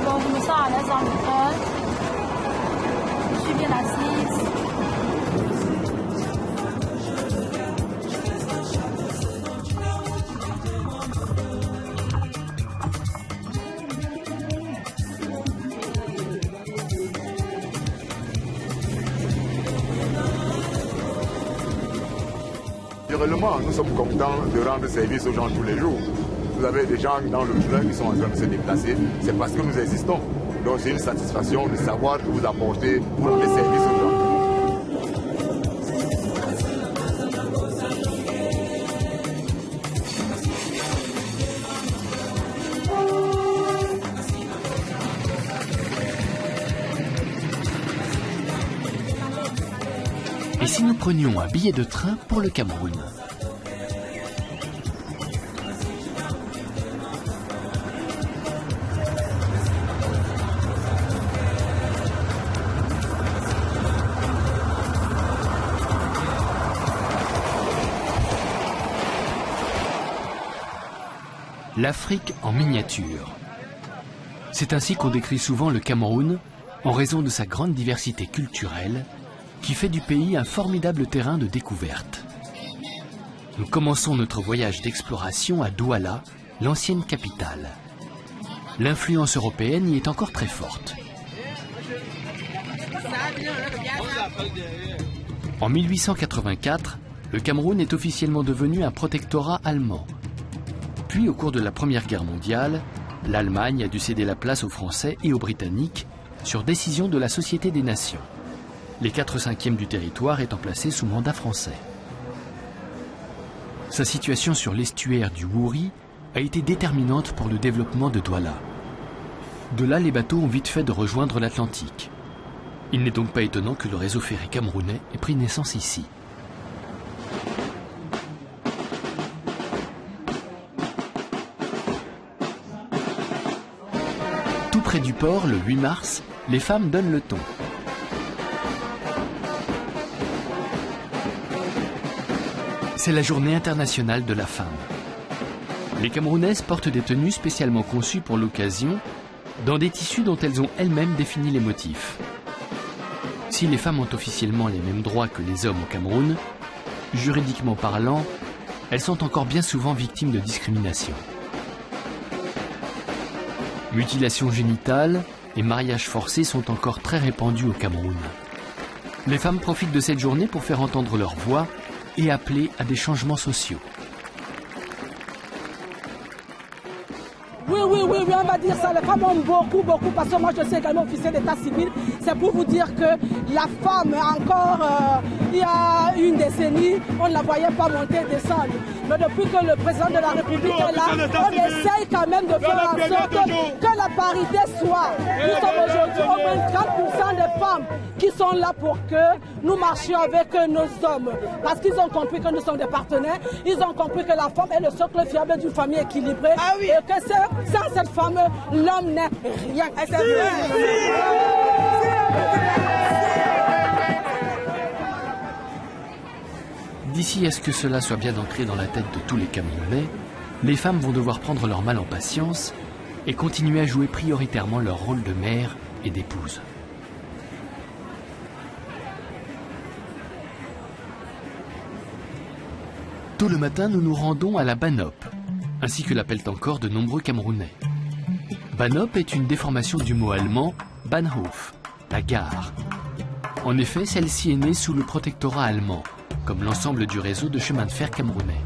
Bon, je me sens à l'aise en méthode. Je suis bien assise. Naturellement, nous sommes contents de rendre service aux gens tous les jours. Vous avez des gens dans le train qui sont en train de se déplacer, c'est parce que nous existons. Donc c'est une satisfaction de savoir que vous apportez des services aux gens. Et si nous prenions un billet de train pour le Cameroun ? L'Afrique en miniature. C'est ainsi qu'on décrit souvent le Cameroun en raison de sa grande diversité culturelle qui fait du pays un formidable terrain de découverte. Nous commençons notre voyage d'exploration à Douala, l'ancienne capitale. L'influence européenne y est encore très forte. En 1884, le Cameroun est officiellement devenu un protectorat allemand. Puis, au cours de la Première Guerre mondiale, l'Allemagne a dû céder la place aux Français et aux Britanniques sur décision de la Société des Nations. Les 4/5 du territoire étant placés sous mandat français. Sa situation sur l'estuaire du Wouri a été déterminante pour le développement de Douala. De là, les bateaux ont vite fait de rejoindre l'Atlantique. Il n'est donc pas étonnant que le réseau ferré camerounais ait pris naissance ici. Tout près du port, le 8 mars, les femmes donnent le ton. C'est la journée internationale de la femme. Les Camerounaises portent des tenues spécialement conçues pour l'occasion, dans des tissus dont elles ont elles-mêmes défini les motifs. Si les femmes ont officiellement les mêmes droits que les hommes au Cameroun, juridiquement parlant, elles sont encore bien souvent victimes de discrimination. Mutilations génitales et mariages forcés sont encore très répandus au Cameroun. Les femmes profitent de cette journée pour faire entendre leur voix et appeler à des changements sociaux. Oui, on va dire ça. Les femmes ont beaucoup, parce que moi je suis également officier d'état civil. C'est pour vous dire que la femme, encore il y a une décennie, on ne la voyait pas monter et descendre. Mais depuis que le président de la République est là, on essaye quand même de faire en sorte que la parité soit. Nous sommes aujourd'hui au moins 30% des femmes qui sont là pour que nous marchions avec nos hommes. Parce qu'ils ont compris que nous sommes des partenaires, ils ont compris que la femme est le socle fiable d'une famille équilibrée. Ah oui. Et que sans cette femme, l'homme n'est rien. D'ici à ce que cela soit bien ancré dans la tête de tous les Camerounais, les femmes vont devoir prendre leur mal en patience et continuer à jouer prioritairement leur rôle de mère et d'épouse. Tôt le matin, nous nous rendons à la Banop, ainsi que l'appellent encore de nombreux Camerounais. Banop est une déformation du mot allemand Bahnhof, la gare. En effet, celle-ci est née sous le protectorat allemand, comme l'ensemble du réseau de chemin de fer camerounais.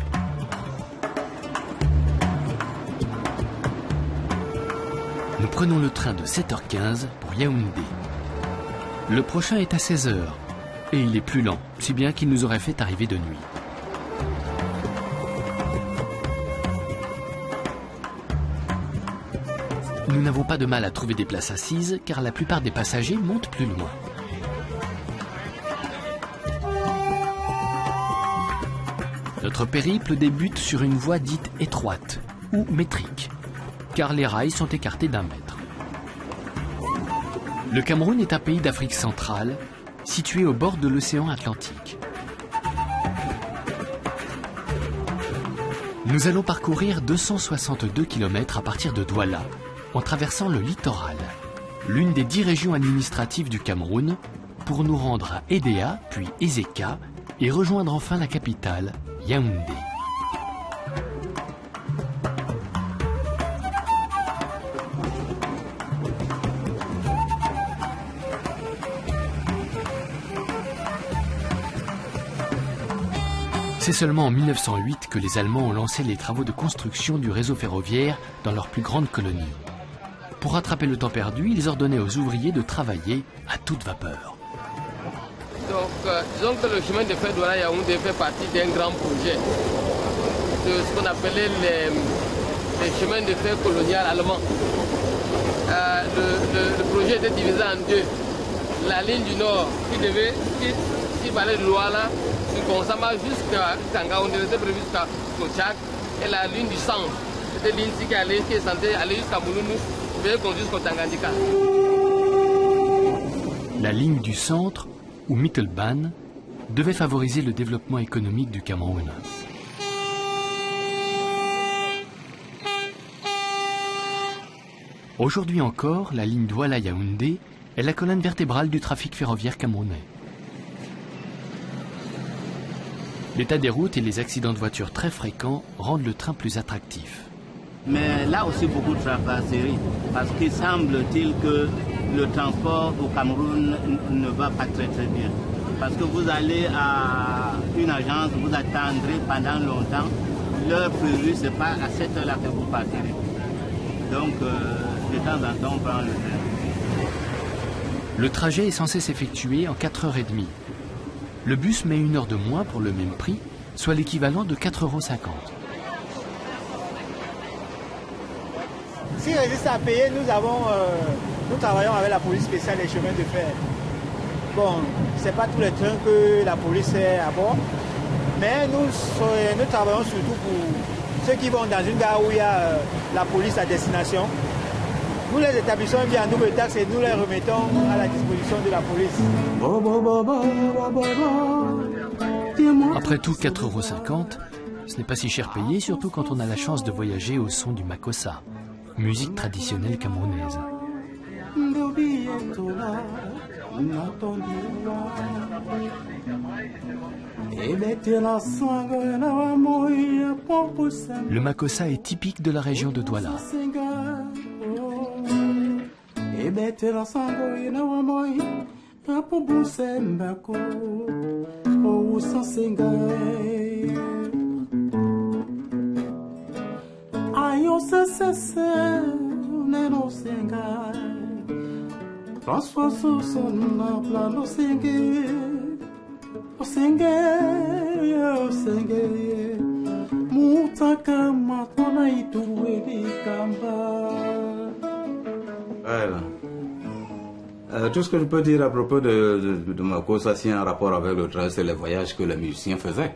Nous prenons le train de 7h15 pour Yaoundé. Le prochain est à 16h, et il est plus lent, si bien qu'il nous aurait fait arriver de nuit. Nous n'avons pas de mal à trouver des places assises car la plupart des passagers montent plus loin. Notre périple débute sur une voie dite étroite ou métrique, car les rails sont écartés d'1 mètre. Le Cameroun est un pays d'Afrique centrale, situé au bord de l'océan Atlantique. Nous allons parcourir 262 km à partir de Douala, en traversant le littoral, l'une des 10 régions administratives du Cameroun, pour nous rendre à Edea, puis Ezeka, et rejoindre enfin la capitale, Yaoundé. C'est seulement en 1908 que les Allemands ont lancé les travaux de construction du réseau ferroviaire dans leur plus grande colonie. Pour rattraper le temps perdu, ils ordonnaient aux ouvriers de travailler à toute vapeur. Donc, disons que le chemin de fer Douala-Yaoundé fait partie d'un grand projet de ce qu'on appelait les chemins de fer colonial allemands. Le projet était divisé en 2. La ligne du nord qui parlait de Douala, du Konsama jusqu'à Tangaoundé, était prévue jusqu'à Kochak, et la ligne du centre, c'était une ligne qui est censée aller jusqu'à Moulounou, et conduire jusqu'au Tanganyika. La ligne du centre, ou Mittelbahn, devait favoriser le développement économique du Cameroun. Aujourd'hui encore, la ligne Douala-Yaoundé est la colonne vertébrale du trafic ferroviaire camerounais. L'état des routes et les accidents de voitures très fréquents rendent le train plus attractif. Mais là aussi beaucoup de tracasseries, parce qu'il semble-t-il que le transport au Cameroun ne va pas très bien. Parce que vous allez à une agence, vous attendrez pendant longtemps, l'heure prévue, ce n'est pas à cette heure-là que vous partirez. Donc de temps en temps, on prend le train. Le trajet est censé s'effectuer en 4h30. Le bus met 1 heure de moins pour le même prix, soit l'équivalent de 4,50 €. S'il résiste à payer, nous travaillons avec la police spéciale des chemins de fer. Bon, ce n'est pas tous les trains que la police est à bord, mais nous travaillons surtout pour ceux qui vont dans une gare où il y a la police à destination. Nous les établissons bien en double taxe et nous les remettons à la disposition de la police. Après tout, 4,50 €, ce n'est pas si cher payé, surtout quand on a la chance de voyager au son du makossa, musique traditionnelle camerounaise. Le makossa est typique de la région de Douala. Tout ce que je peux dire à propos de Makossa, c'est un rapport avec le train, c'est les voyages que les musiciens faisaient.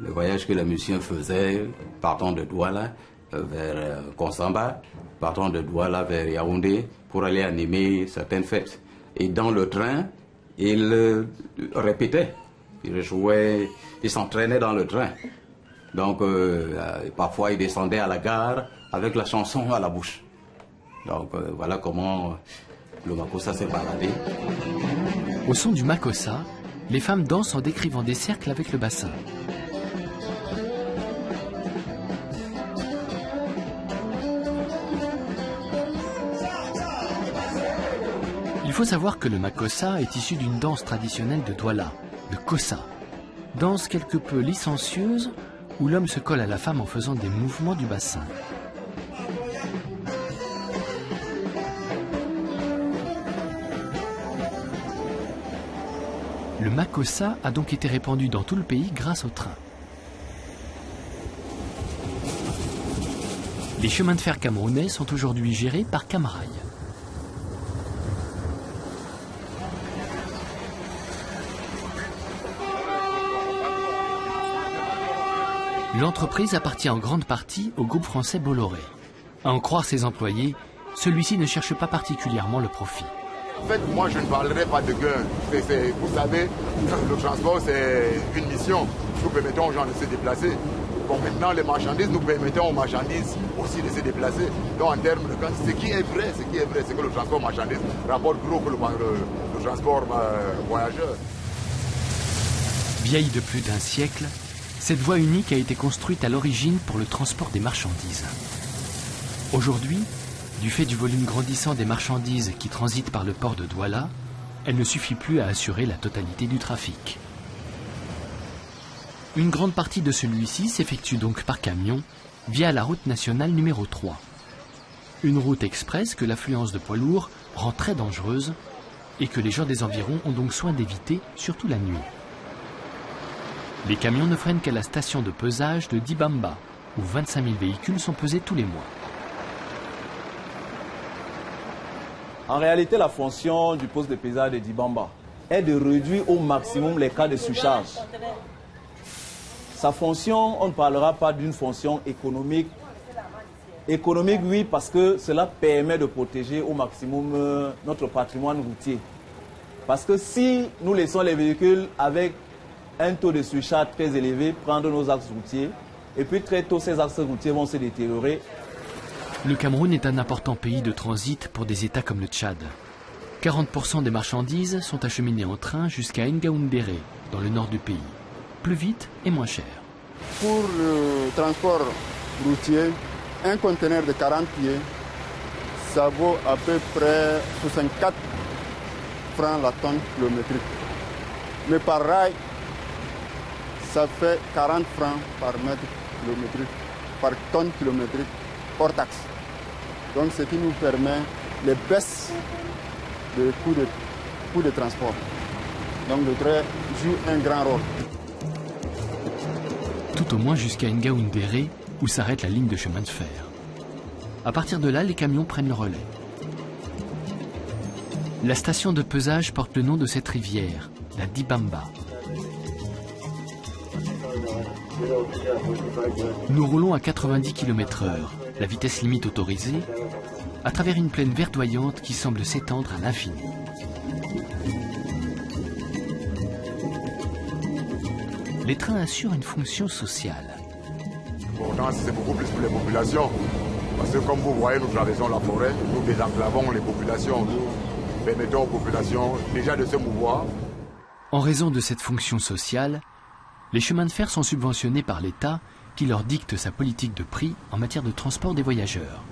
Les voyages que les musiciens faisaient, partant de Douala vers Konsamba, partant de Douala vers Yaoundé, pour aller animer certaines fêtes. Et dans le train, ils répétaient, ils jouaient, ils s'entraînaient dans le train. Donc parfois ils descendaient à la gare avec la chanson à la bouche. Donc voilà comment le makossa s'est baladé. Au son du makossa, les femmes dansent en décrivant des cercles avec le bassin. Il faut savoir que le makossa est issu d'une danse traditionnelle de Douala, le kossa. Danse quelque peu licencieuse où l'homme se colle à la femme en faisant des mouvements du bassin. Le makossa a donc été répandu dans tout le pays grâce au train. Les chemins de fer camerounais sont aujourd'hui gérés par Camrail. L'entreprise appartient en grande partie au groupe français Bolloré. À en croire ses employés, celui-ci ne cherche pas particulièrement le profit. En fait, moi, je ne parlerai pas de gain. Vous savez, le transport, c'est une mission. Nous permettons aux gens de se déplacer. Bon, maintenant, les marchandises, nous permettons aux marchandises aussi de se déplacer. Donc, en termes de gain, ce qui est vrai, c'est que le transport marchandise rapporte gros que le transport voyageur. Vieille de plus d'un siècle, cette voie unique a été construite à l'origine pour le transport des marchandises. Aujourd'hui, du fait du volume grandissant des marchandises qui transitent par le port de Douala, elle ne suffit plus à assurer la totalité du trafic. Une grande partie de celui-ci s'effectue donc par camion via la route nationale numéro 3. Une route express que l'affluence de poids lourds rend très dangereuse et que les gens des environs ont donc soin d'éviter, surtout la nuit. Les camions ne freinent qu'à la station de pesage de Dibamba, où 25 000 véhicules sont pesés tous les mois. En réalité, la fonction du poste de pesage de Dibamba est de réduire au maximum les cas de surcharge. Sa fonction, on ne parlera pas d'une fonction économique. Économique, oui, parce que cela permet de protéger au maximum notre patrimoine routier. Parce que si nous laissons les véhicules avec un taux de surcharge très élevé prendre nos axes routiers, et puis très tôt ces axes routiers vont se détériorer. Le Cameroun est un important pays de transit pour des États comme le Tchad. 40% des marchandises sont acheminées en train jusqu'à Ngaoundéré, dans le nord du pays. Plus vite et moins cher. Pour le transport routier, un conteneur de 40 pieds, ça vaut à peu près 64 francs la tonne kilométrique. Mais par rail, ça fait 40 francs par mètre kilométrique, par tonne kilométrique, hors taxe. Donc ce qui nous permet les baisses de coûts de transport. Donc le train joue un grand rôle. Tout au moins jusqu'à Ngaoundéré, où s'arrête la ligne de chemin de fer. À partir de là, les camions prennent le relais. La station de pesage porte le nom de cette rivière, la Dibamba. Nous roulons à 90 km/h, la vitesse limite autorisée, à travers une plaine verdoyante qui semble s'étendre à l'infini. Les trains assurent une fonction sociale. Pourtant, c'est beaucoup plus pour les populations. Parce que comme vous voyez, nous traversons la forêt, nous désenclavons les populations, nous permettons aux populations déjà de se mouvoir. En raison de cette fonction sociale, les chemins de fer sont subventionnés par l'État qui leur dicte sa politique de prix en matière de transport des voyageurs.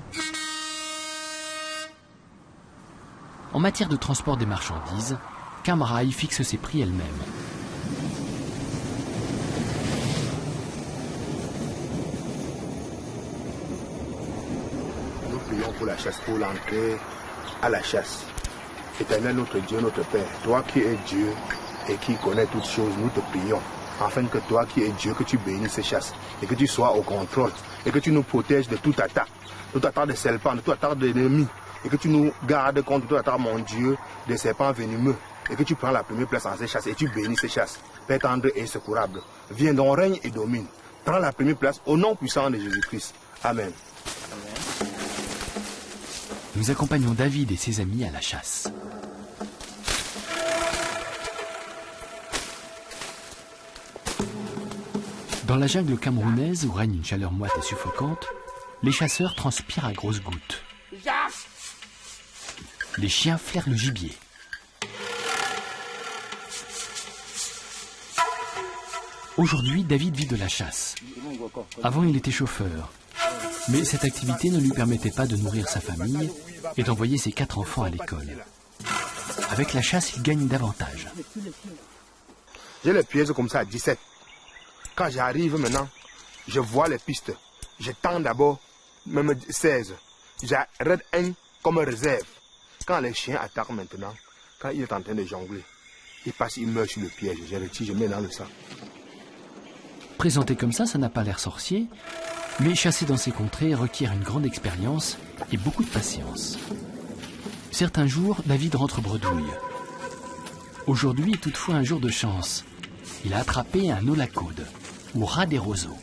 En matière de transport des marchandises, Camrail fixe ses prix elle-même. Nous prions pour la chasse, pour l'entrée à la chasse. Éternel notre Dieu, notre Père, toi qui es Dieu et qui connais toutes choses, nous te prions. Afin que toi qui es Dieu, que tu bénisses ces chasses et que tu sois au contrôle et que tu nous protèges de toute attaque de serpents, de toute attaque d'ennemis et que tu nous gardes contre toute attaque, mon Dieu, des serpents venimeux et que tu prends la première place en ces chasses et tu bénis ces chasses. Père tendre et secourable, viens donc, règne et domine. Prends la première place au nom puissant de Jésus-Christ. Amen. Nous accompagnons David et ses amis à la chasse. Dans la jungle camerounaise où règne une chaleur moite et suffocante, les chasseurs transpirent à grosses gouttes. Les chiens flairent le gibier. Aujourd'hui, David vit de la chasse. Avant, il était chauffeur. Mais cette activité ne lui permettait pas de nourrir sa famille et d'envoyer ses 4 enfants à l'école. Avec la chasse, il gagne davantage. J'ai les pièges comme ça à 17. Quand j'arrive maintenant, je vois les pistes. Je tends d'abord, même 16. J'arrête un comme réserve. Quand les chiens attaquent maintenant, quand il est en train de jongler, il passe, il meurt sur le piège. Je retire, je mets dans le sac. Présenté comme ça n'a pas l'air sorcier, Mais chasser dans ces contrées requiert une grande expérience et beaucoup de patience. Certains jours, David rentre bredouille. Aujourd'hui est toutefois un jour de chance. Il a attrapé un holacaude, ou rat des roseaux.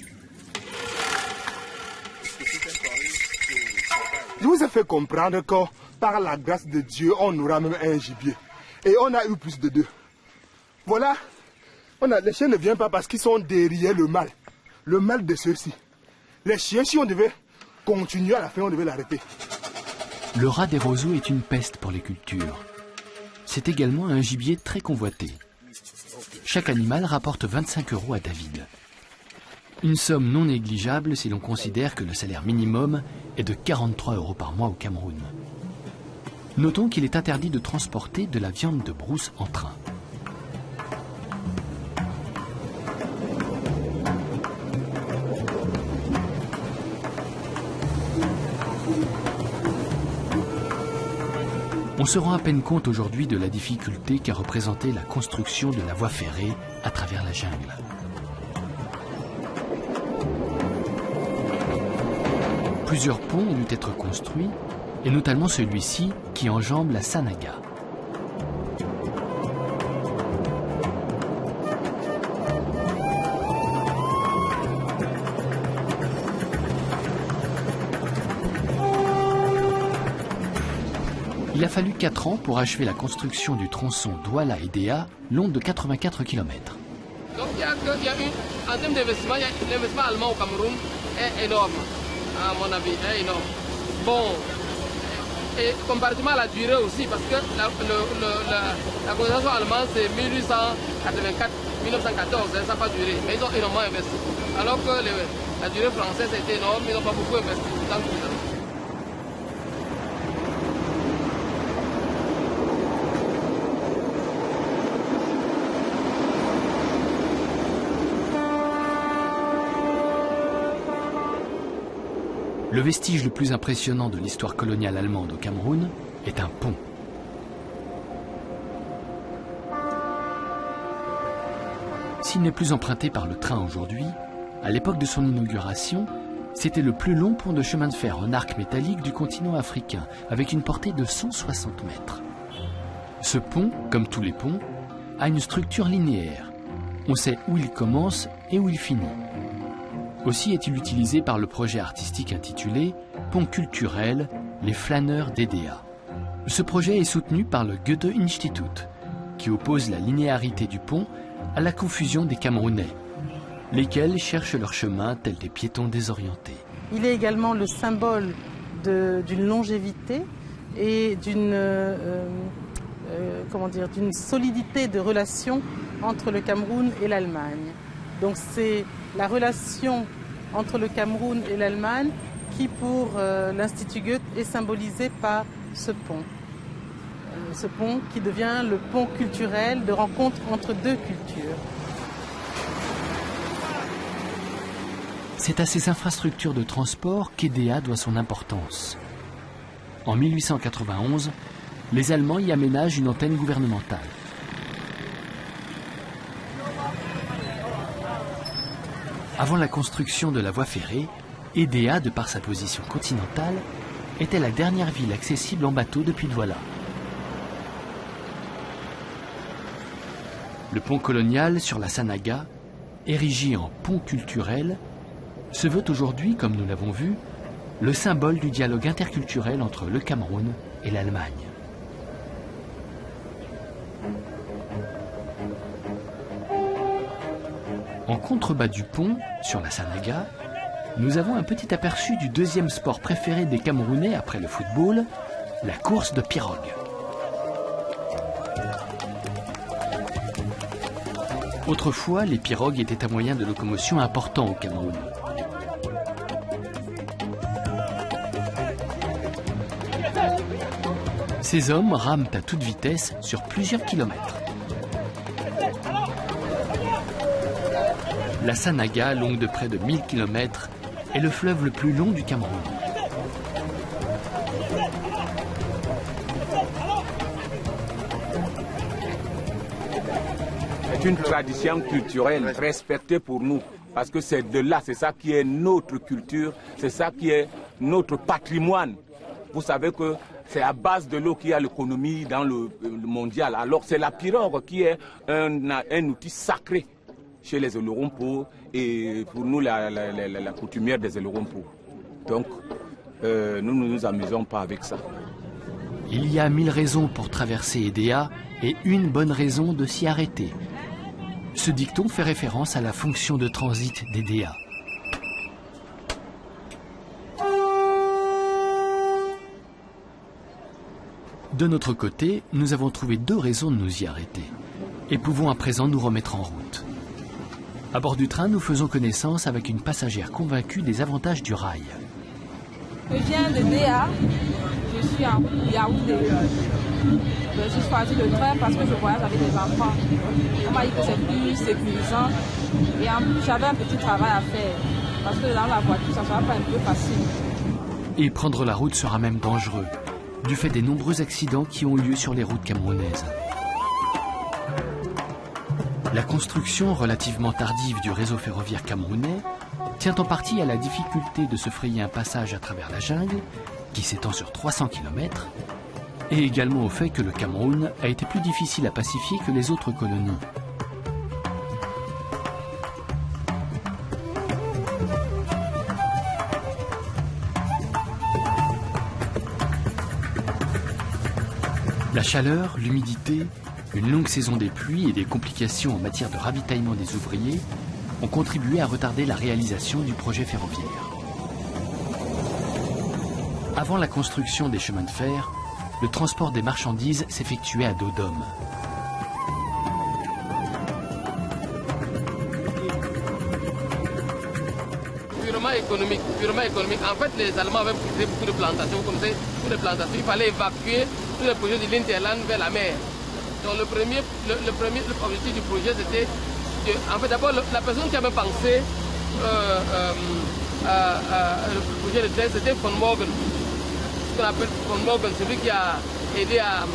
Je vous ai fait comprendre que par la grâce de Dieu, on aura même un gibier. Et on a eu plus de 2. Voilà, les chiens ne viennent pas parce qu'ils sont derrière le mal de ceux-ci. Les chiens, si on devait continuer à la fin, on devait l'arrêter. Le rat des roseaux est une peste pour les cultures. C'est également un gibier très convoité. Chaque animal rapporte 25 € à David. Une somme non négligeable si l'on considère que le salaire minimum est de 43 € par mois au Cameroun. Notons qu'il est interdit de transporter de la viande de brousse en train. On se rend à peine compte aujourd'hui de la difficulté qu'a représenté la construction de la voie ferrée à travers la jungle. Plusieurs ponts ont dû être construits, et notamment celui-ci qui enjambe la Sanaga. Il a fallu 4 ans pour achever la construction du tronçon Douala-Edea, long de 84 km. Donc en termes d'investissement, l'investissement allemand au Cameroun est énorme, à mon avis, est énorme. Bon, et comparativement à la durée aussi, parce que la construction allemande c'est 1884, 1914, ça n'a pas duré, mais ils ont énormément investi. Alors que la durée française était énorme, ils n'ont pas beaucoup investi. Le vestige le plus impressionnant de l'histoire coloniale allemande au Cameroun est un pont. S'il n'est plus emprunté par le train aujourd'hui, à l'époque de son inauguration, c'était le plus long pont de chemin de fer en arc métallique du continent africain, avec une portée de 160 mètres. Ce pont, comme tous les ponts, a une structure linéaire. On sait où il commence et où il finit. Aussi est-il utilisé par le projet artistique intitulé « Pont culturel, les flâneurs d'Edea ». Ce projet est soutenu par le Goethe-Institut, qui oppose la linéarité du pont à la confusion des Camerounais, lesquels cherchent leur chemin tels des piétons désorientés. Il est également le symbole d'une longévité et d'une solidité de relations entre le Cameroun et l'Allemagne. Donc c'est la relation entre le Cameroun et l'Allemagne qui, pour l'Institut Goethe, est symbolisée par ce pont. Ce pont qui devient le pont culturel de rencontre entre deux cultures. C'est à ces infrastructures de transport qu'Edea doit son importance. En 1891, les Allemands y aménagent une antenne gouvernementale. Avant la construction de la voie ferrée, Edea, de par sa position continentale, était la dernière ville accessible en bateau depuis Douala. Le pont colonial sur la Sanaga, érigé en pont culturel, se veut aujourd'hui, comme nous l'avons vu, le symbole du dialogue interculturel entre le Cameroun et l'Allemagne. En contrebas du pont, sur la Sanaga, nous avons un petit aperçu du deuxième sport préféré des Camerounais après le football, la course de pirogue. Autrefois, les pirogues étaient un moyen de locomotion important au Cameroun. Ces hommes rament à toute vitesse sur plusieurs kilomètres. La Sanaga, longue de près de 1000 km, est le fleuve le plus long du Cameroun. C'est une tradition culturelle respectée pour nous. Parce que c'est de là, c'est ça qui est notre culture, c'est ça qui est notre patrimoine. Vous savez que c'est à base de l'eau qu'il y a l'économie dans le mondial. Alors c'est la pirogue qui est un outil sacré chez les Olorompo et pour nous la coutumière des Olorompo. Donc nous ne nous amusons pas avec ça. Il y a 1000 raisons pour traverser Edea et une bonne raison de s'y arrêter. Ce dicton fait référence à la fonction de transit d'Edea. De notre côté, nous avons trouvé 2 raisons de nous y arrêter et pouvons à présent nous remettre en route. À bord du train, nous faisons connaissance avec une passagère convaincue des avantages du rail. Je viens de Déa, je suis en Yaoundé. Je suis choisi le train parce que je voyage avec les enfants. On m'a dit que c'est plus sécurisant et en plus j'avais un petit travail à faire parce que dans la voiture ça ne sera pas un peu facile. Et prendre la route sera même dangereux, du fait des nombreux accidents qui ont eu lieu sur les routes camerounaises. La construction relativement tardive du réseau ferroviaire camerounais tient en partie à la difficulté de se frayer un passage à travers la jungle, qui s'étend sur 300 km, et également au fait que le Cameroun a été plus difficile à pacifier que les autres colonies. La chaleur, l'humidité, une longue saison des pluies et des complications en matière de ravitaillement des ouvriers ont contribué à retarder la réalisation du projet ferroviaire. Avant la construction des chemins de fer, le transport des marchandises s'effectuait à dos d'homme. Purement économique, purement économique. En fait, les Allemands avaient créé beaucoup de plantations, comme ça, toutes les plantations. Il fallait évacuer tous les projets de l'Interland vers la mer. Donc le premier objectif du projet, c'était en fait d'abord la personne qui avait pensé le projet de train, c'était von Morgen. Ce qu'on appelle von Morgen, celui qui a aidé à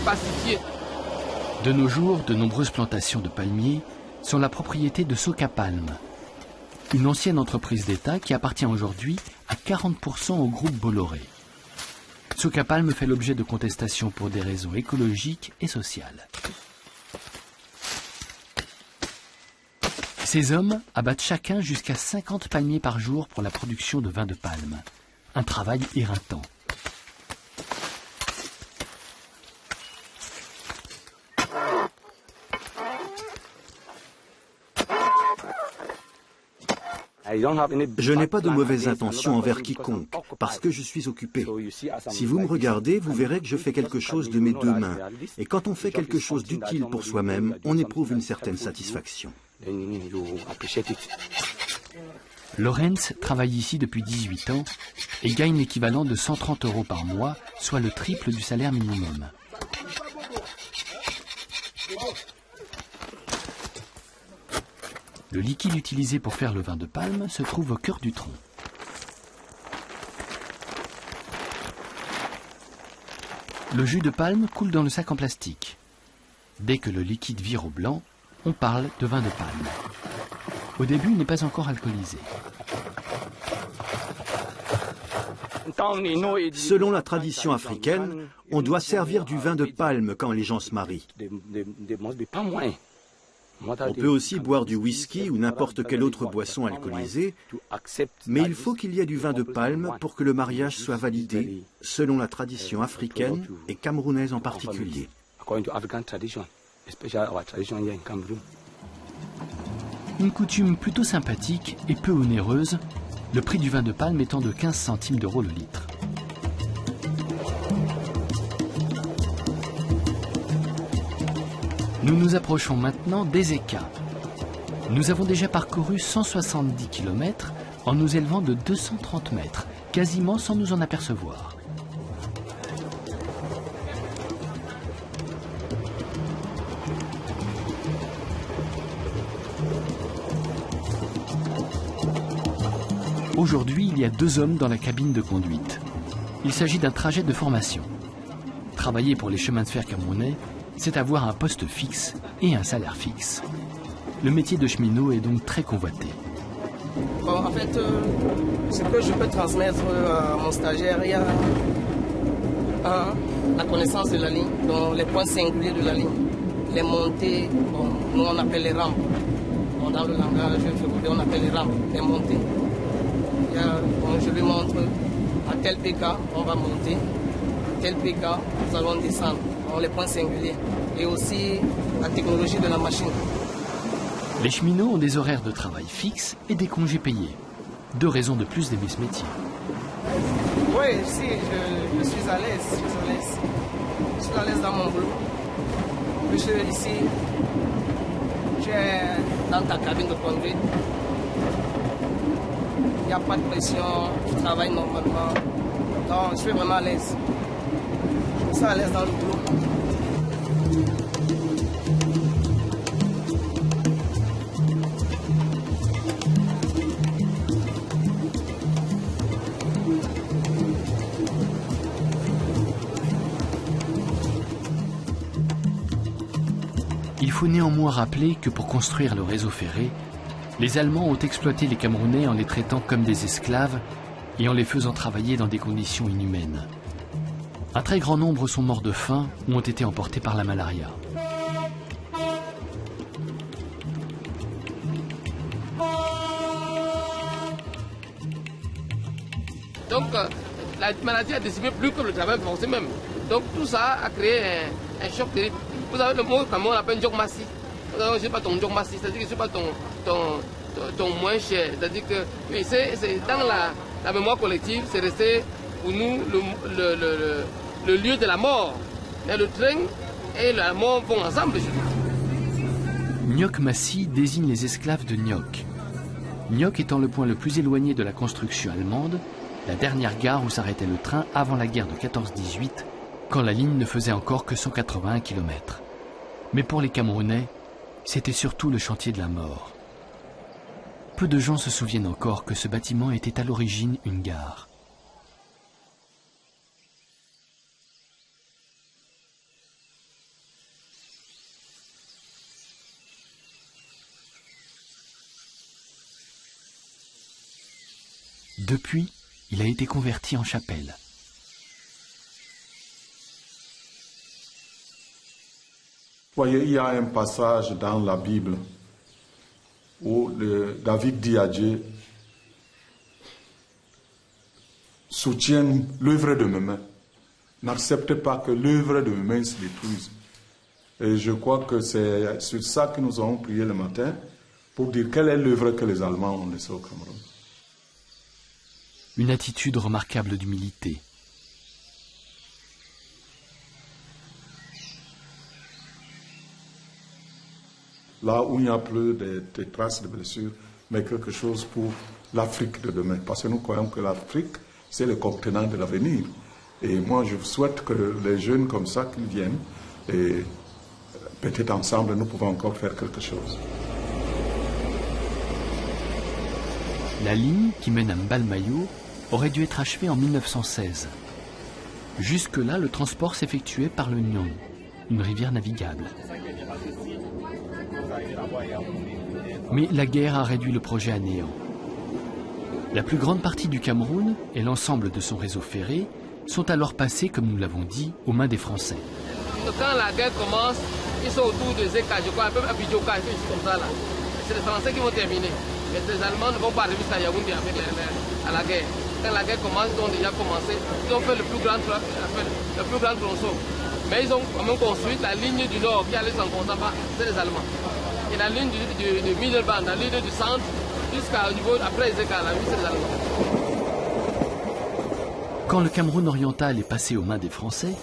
pacifier. De nos jours, de nombreuses plantations de palmiers sont la propriété de Socapalm, une ancienne entreprise d'État qui appartient aujourd'hui à 40% au groupe Bolloré. Socapalm fait l'objet de contestations pour des raisons écologiques et sociales. Ces hommes abattent chacun jusqu'à 50 palmiers par jour pour la production de vin de palme. Un travail éreintant. Je n'ai pas de mauvaises intentions envers quiconque, parce que je suis occupé. Si vous me regardez, vous verrez que je fais quelque chose de mes 2 mains. Et quand on fait quelque chose d'utile pour soi-même, on éprouve une certaine satisfaction. Lorenz travaille ici depuis 18 ans et gagne l'équivalent de 130 € par mois, soit le triple du salaire minimum. Le liquide utilisé pour faire le vin de palme se trouve au cœur du tronc. Le jus de palme coule dans le sac en plastique. Dès que le liquide vire au blanc, on parle de vin de palme. Au début, il n'est pas encore alcoolisé. Selon la tradition africaine, on doit servir du vin de palme quand les gens se marient. On peut aussi boire du whisky ou n'importe quelle autre boisson alcoolisée, mais il faut qu'il y ait du vin de palme pour que le mariage soit validé, selon la tradition africaine et camerounaise en particulier. Une coutume plutôt sympathique et peu onéreuse, le prix du vin de palme étant de 15 centimes d'euros le litre. Nous nous approchons maintenant d'Ezeka. Nous avons déjà parcouru 170 km en nous élevant de 230 mètres, quasiment sans nous en apercevoir. Aujourd'hui, il y a 2 hommes dans la cabine de conduite. Il s'agit d'un trajet de formation. Travailler pour les chemins de fer camerounais, c'est avoir un poste fixe et un salaire fixe. Le métier de cheminot est donc très convoité. Bon, en fait, ce que je peux transmettre à mon stagiaire, il y a la connaissance de la ligne, donc les points singuliers de la ligne, les montées, bon, nous on appelle les rampes. Bon, dans le langage on appelle les rampes, les montées. Bon, je lui montre à tel PK on va monter, à tel PK nous allons descendre, bon, les points singuliers, et aussi la technologie de la machine. Les cheminots ont des horaires de travail fixes et des congés payés. 2 raisons de plus d'aimer ce métier. Oui, si, je suis à l'aise, je suis à l'aise dans mon boulot. Puisque ici, tu es dans ta cabine de conduite. Il n'y a pas de pression, tu travailles normalement. Donc, je suis vraiment à l'aise. Je suis à l'aise dans le boulot. Il faut néanmoins rappeler que pour construire le réseau ferré, les Allemands ont exploité les Camerounais en les traitant comme des esclaves et en les faisant travailler dans des conditions inhumaines. Un très grand nombre sont morts de faim ou ont été emportés par la malaria. Donc la maladie a décimé plus que le travail forcé même. Donc tout ça a créé un choc terrible. Vous avez le mot comme on appelle Njokmassi. Je ne sais pas ton Njokmassi, c'est-à-dire que ce n'est pas ton moins cher. C'est-à-dire que oui, c'est dans la mémoire collective, c'est resté pour nous le lieu de la mort. Mais le train et la mort vont ensemble. Njokmassi désigne les esclaves de Nyok. Nyok étant le point le plus éloigné de la construction allemande, la dernière gare où s'arrêtait le train avant la guerre de 14-18, quand la ligne ne faisait encore que 181 km. Mais pour les Camerounais, c'était surtout le chantier de la mort. Peu de gens se souviennent encore que ce bâtiment était à l'origine une gare. Depuis, il a été converti en chapelle. Voyez, il y a un passage dans la Bible où David dit à Dieu, soutiens l'œuvre de mes mains. N'accepte pas que l'œuvre de mes mains se détruise. Et je crois que c'est sur ça que nous avons prié le matin pour dire quelle est l'œuvre que les Allemands ont laissée au Cameroun. Une attitude remarquable d'humilité. Là où il n'y a plus de traces de blessures, mais quelque chose pour l'Afrique de demain. Parce que nous croyons que l'Afrique, c'est le continent de l'avenir. Et moi, je souhaite que les jeunes comme ça qu'ils viennent, et peut-être ensemble, nous pouvons encore faire quelque chose. La ligne qui mène à Mbalmayo aurait dû être achevée en 1916. Jusque-là, le transport s'effectuait par le Nyong, une rivière navigable. Mais la guerre a réduit le projet à néant. La plus grande partie du Cameroun et l'ensemble de son réseau ferré sont alors passés, comme nous l'avons dit, aux mains des Français. Quand la guerre commence, ils sont autour de Zeka, je crois, un peu à Bidjoka, quelque chose comme ça là. C'est les Français qui vont terminer. Mais les Allemands ne vont pas arriver jusqu'à Yaoundé à la guerre. Quand la guerre commence, ils ont déjà commencé. Ils ont fait le plus grand tronçon. Mais ils ont quand même construit la ligne du nord qui allait s'en Konsamba, c'est les Allemands. Et la ligne du Mittelbahn, la ligne du centre, jusqu'au niveau, après Zeka, la ligne, c'est les Allemands. Quand le Cameroun oriental est passé aux mains des Français,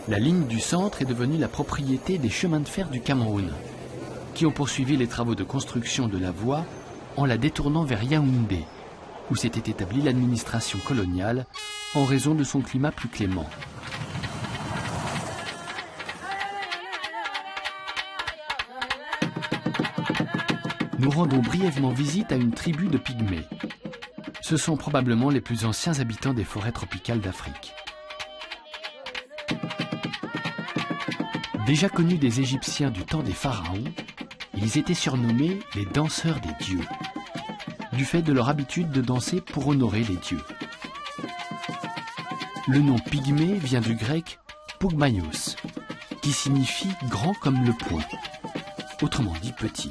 la ligne du centre est devenue la propriété des chemins de fer du Cameroun, qui ont poursuivi les travaux de construction de la voie en la détournant vers Yaoundé, où s'était établie l'administration coloniale en raison de son climat plus clément. Nous rendons brièvement visite à une tribu de pygmées. Ce sont probablement les plus anciens habitants des forêts tropicales d'Afrique. Déjà connus des Égyptiens du temps des pharaons, Ils étaient surnommés les danseurs des dieux, du fait de leur habitude de danser pour honorer les dieux. Le nom pygmée vient du grec pougmaios, qui signifie grand comme le poing, autrement dit petit.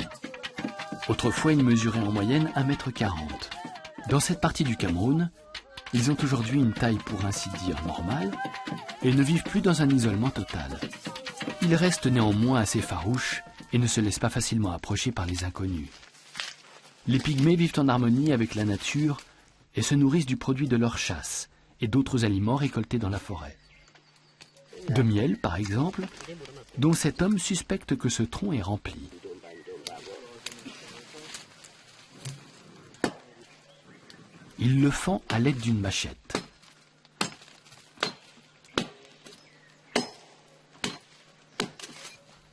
Autrefois, ils mesuraient en moyenne 1,40 m. Dans cette partie du Cameroun, ils ont aujourd'hui une taille pour ainsi dire normale et ne vivent plus dans un isolement total. Ils restent néanmoins assez farouches et ne se laissent pas facilement approcher par les inconnus. Les pygmées vivent en harmonie avec la nature et se nourrissent du produit de leur chasse et d'autres aliments récoltés dans la forêt. De miel, par exemple, dont cet homme suspecte que ce tronc est rempli. Il le fend à l'aide d'une machette.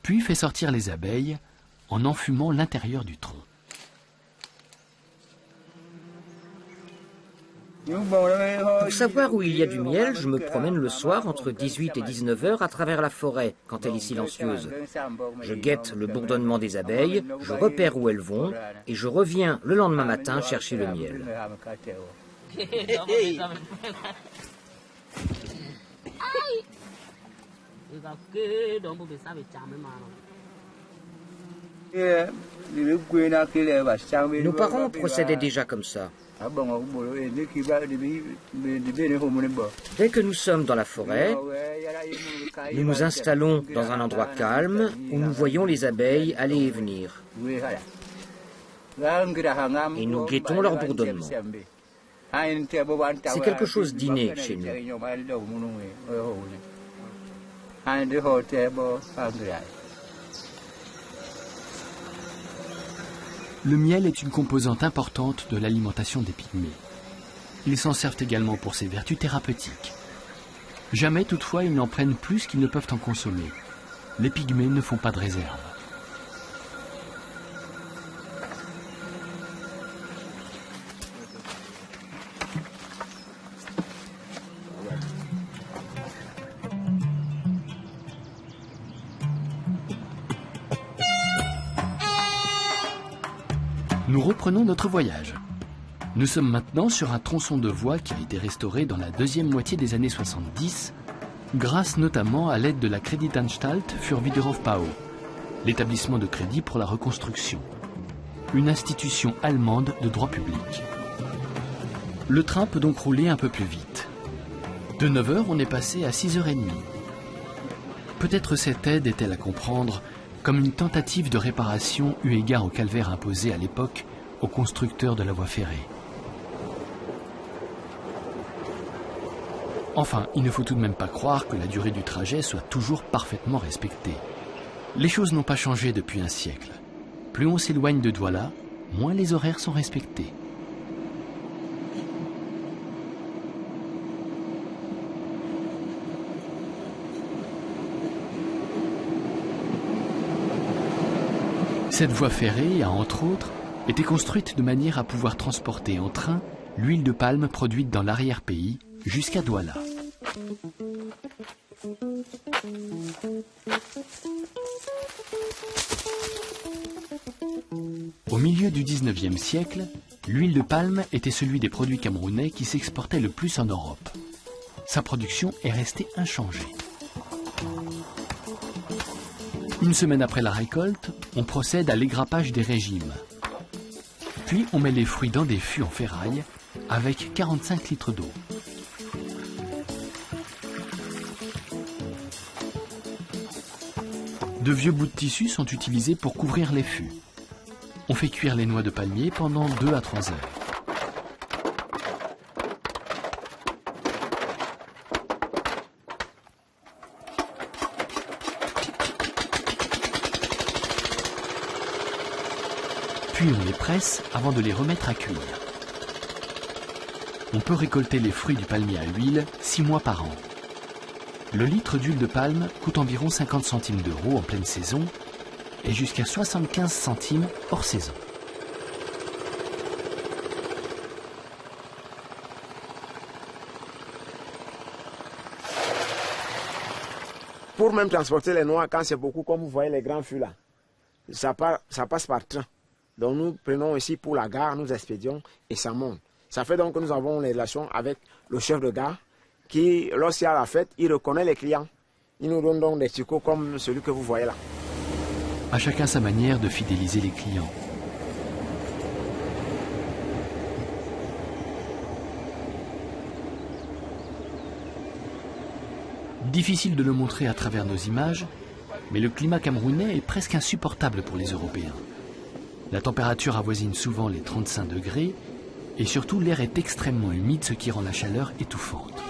Puis fait sortir les abeilles en enfumant l'intérieur du tronc. Pour savoir où il y a du miel, je me promène le soir entre 18 et 19 heures à travers la forêt, quand elle est silencieuse. Je guette le bourdonnement des abeilles, je repère où elles vont, et je reviens le lendemain matin chercher le miel. Nos parents procédaient déjà comme ça. Dès que nous sommes dans la forêt, nous nous installons dans un endroit calme où nous voyons les abeilles aller et venir. Et nous guettons leur bourdonnement. C'est quelque chose d'inné chez nous. Le miel est une composante importante de l'alimentation des pygmées. Ils s'en servent également pour ses vertus thérapeutiques. Jamais toutefois ils n'en prennent plus qu'ils ne peuvent en consommer. Les pygmées ne font pas de réserve. Nous reprenons notre voyage. Nous sommes maintenant sur un tronçon de voie qui a été restauré dans la deuxième moitié des années 70, grâce notamment à l'aide de la Kreditanstalt für Wiederaufbau, l'établissement de crédit pour la reconstruction, une institution allemande de droit public. Le train peut donc rouler un peu plus vite. De 9 h, on est passé à 6 h 30. Peut-être cette aide est-elle à comprendre comme une tentative de réparation eu égard au calvaire imposé à l'époque aux constructeurs de la voie ferrée. Enfin, il ne faut tout de même pas croire que la durée du trajet soit toujours parfaitement respectée. Les choses n'ont pas changé depuis un siècle. Plus on s'éloigne de Douala, moins les horaires sont respectés. Cette voie ferrée a, entre autres, été construite de manière à pouvoir transporter en train l'huile de palme produite dans l'arrière-pays jusqu'à Douala. Au milieu du 19e siècle, l'huile de palme était celui des produits camerounais qui s'exportait le plus en Europe. Sa production est restée inchangée. Une semaine après la récolte, on procède à l'égrappage des régimes. Puis on met les fruits dans des fûts en ferraille avec 45 litres d'eau. De vieux bouts de tissu sont utilisés pour couvrir les fûts. On fait cuire les noix de palmier pendant 2 à 3 heures. Puis on les presse avant de les remettre à cuire. On peut récolter les fruits du palmier à huile 6 mois par an. Le litre d'huile de palme coûte environ 50 centimes d'euros en pleine saison et jusqu'à 75 centimes hors saison. Pour même transporter les noix, quand c'est beaucoup, comme vous voyez les grands fûts là, ça passe par train. Donc nous prenons ici pour la gare, nous expédions et ça monte. Ça fait donc que nous avons les relations avec le chef de gare qui, lorsqu'il y a la fête, il reconnaît les clients. Il nous donne donc des tricots comme celui que vous voyez là. À chacun sa manière de fidéliser les clients. Difficile de le montrer à travers nos images, mais le climat camerounais est presque insupportable pour les Européens. La température avoisine souvent les 35 degrés et surtout l'air est extrêmement humide, ce qui rend la chaleur étouffante.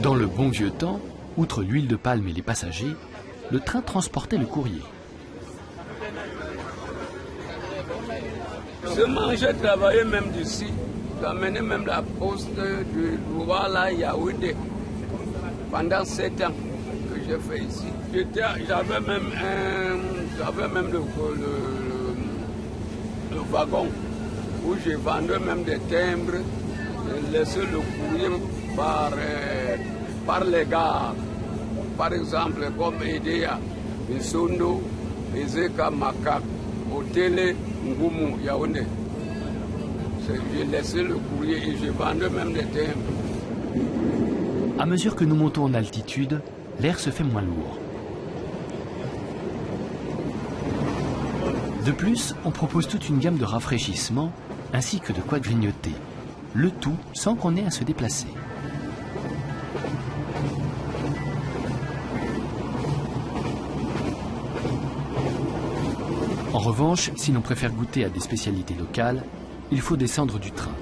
Dans le bon vieux temps, outre l'huile de palme et les passagers, le train transportait le courrier. J'ai travaillé même d'ici. J'ai amené même la poste de Douala à Yaoundé pendant 7 ans que j'ai fait ici. J'avais même le wagon où je vendais même des timbres, je laissais le courrier par les gares. Par exemple, comme Edea, Misondo, Ezeka, Makak, Otele, Ngumu, Yaoundé. J'ai laissé le courrier et je vendais même des timbres. À mesure que nous montons en altitude, l'air se fait moins lourd. De plus, on propose toute une gamme de rafraîchissements ainsi que de quoi grignoter. Le tout sans qu'on ait à se déplacer. En revanche, si l'on préfère goûter à des spécialités locales, il faut descendre du train.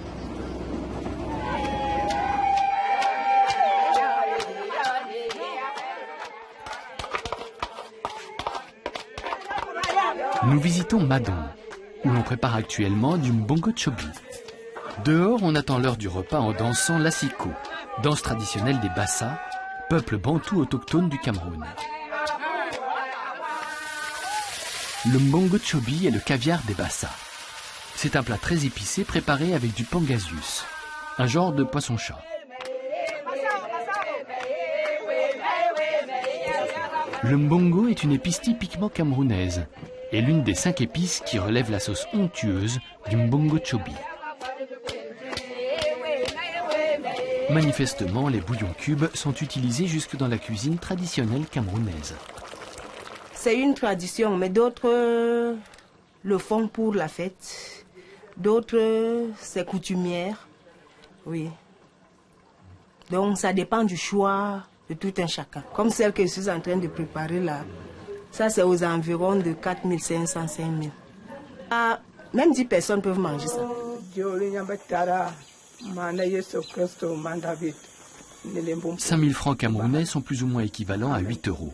Nous visitons Madon, où l'on prépare actuellement du mbongo chobi. Dehors, on attend l'heure du repas en dansant l'assiko, danse traditionnelle des Bassa, peuple bantou autochtone du Cameroun. Le mbongo chobi est le caviar des Bassa. C'est un plat très épicé préparé avec du pangasius, un genre de poisson-chat. Le mbongo est une épice typiquement camerounaise et l'une des 5 épices qui relèvent la sauce onctueuse du mbongo chobi. Manifestement, les bouillons cubes sont utilisés jusque dans la cuisine traditionnelle camerounaise. C'est une tradition, mais d'autres le font pour la fête. D'autres, c'est coutumière. Oui. Donc, ça dépend du choix de tout un chacun. Comme celle que je suis en train de préparer là. Ça, c'est aux environs de 4500, 5000. Ah, même 10 personnes peuvent manger ça. 5000 francs camerounais sont plus ou moins équivalents à 8 €.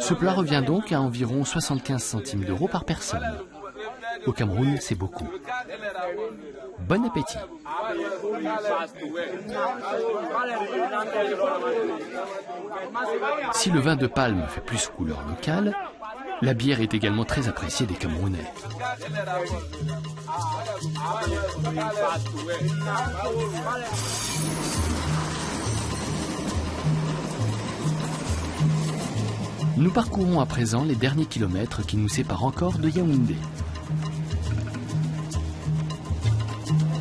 Ce plat revient donc à environ 75 centimes d'euros par personne. Au Cameroun, c'est beaucoup. Bon appétit. Si le vin de palme fait plus couleur locale, la bière est également très appréciée des Camerounais. Nous parcourons à présent les derniers kilomètres qui nous séparent encore de Yaoundé.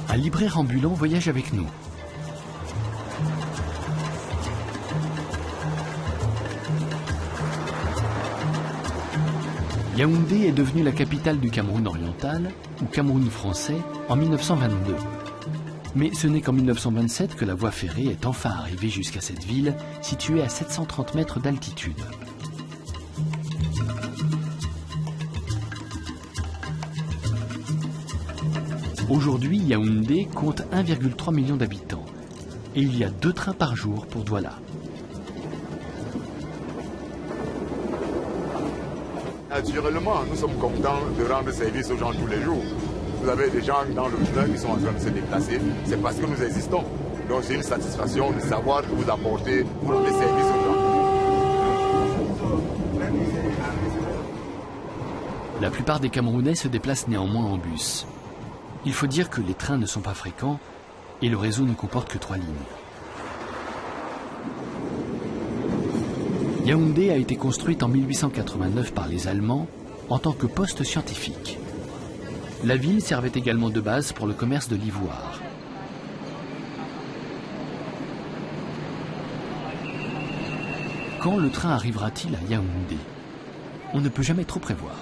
Un libraire ambulant voyage avec nous. Yaoundé est devenue la capitale du Cameroun oriental, ou Cameroun français, en 1922. Mais ce n'est qu'en 1927 que la voie ferrée est enfin arrivée jusqu'à cette ville, située à 730 mètres d'altitude. Aujourd'hui, Yaoundé compte 1,3 million d'habitants et il y a 2 trains par jour pour Douala. Naturellement, nous sommes contents de rendre service aux gens tous les jours. Vous avez des gens dans le tunnel qui sont en train de se déplacer, c'est parce que nous existons. Donc c'est une satisfaction de savoir que vous apportez des services aux gens. La plupart des Camerounais se déplacent néanmoins en bus. Il faut dire que les trains ne sont pas fréquents et le réseau ne comporte que 3 lignes. Yaoundé a été construite en 1889 par les Allemands en tant que poste scientifique. La ville servait également de base pour le commerce de l'ivoire. Quand le train arrivera-t-il à Yaoundé? On ne peut jamais trop prévoir.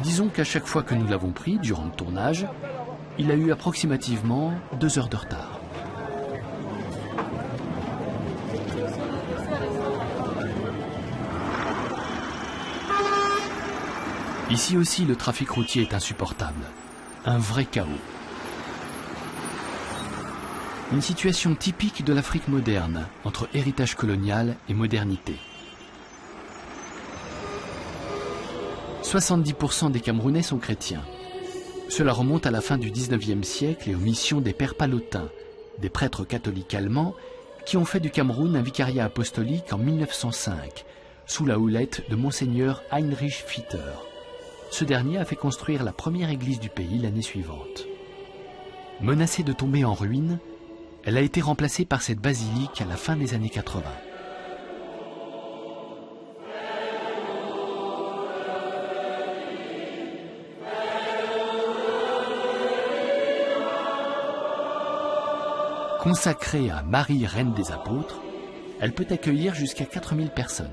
Disons qu'à chaque fois que nous l'avons pris, durant le tournage, il a eu approximativement 2 heures de retard. Ici aussi, le trafic routier est insupportable. Un vrai chaos. Une situation typique de l'Afrique moderne, entre héritage colonial et modernité. 70% des Camerounais sont chrétiens. Cela remonte à la fin du XIXe siècle et aux missions des pères pallottins, des prêtres catholiques allemands, qui ont fait du Cameroun un vicariat apostolique en 1905, sous la houlette de Monseigneur Heinrich Fitter. Ce dernier a fait construire la première église du pays l'année suivante. Menacée de tomber en ruine, elle a été remplacée par cette basilique à la fin des années 80. Consacrée à Marie, reine des apôtres, elle peut accueillir jusqu'à 4000 personnes.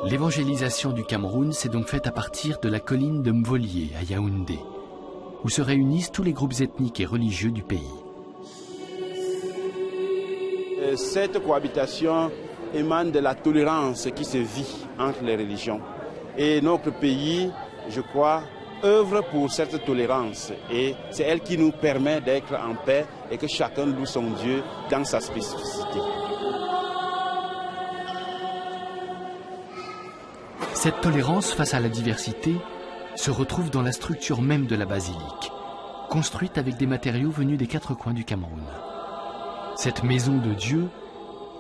L'évangélisation du Cameroun s'est donc faite à partir de la colline de Mvolié à Yaoundé, où se réunissent tous les groupes ethniques et religieux du pays. Cette cohabitation émane de la tolérance qui se vit entre les religions. Et notre pays, je crois, œuvre pour cette tolérance. Et c'est elle qui nous permet d'être en paix et que chacun loue son Dieu dans sa spécificité. Cette tolérance face à la diversité se retrouve dans la structure même de la basilique, construite avec des matériaux venus des 4 coins du Cameroun. Cette maison de Dieu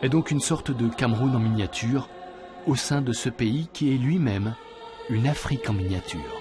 est donc une sorte de Cameroun en miniature au sein de ce pays qui est lui-même une Afrique en miniature.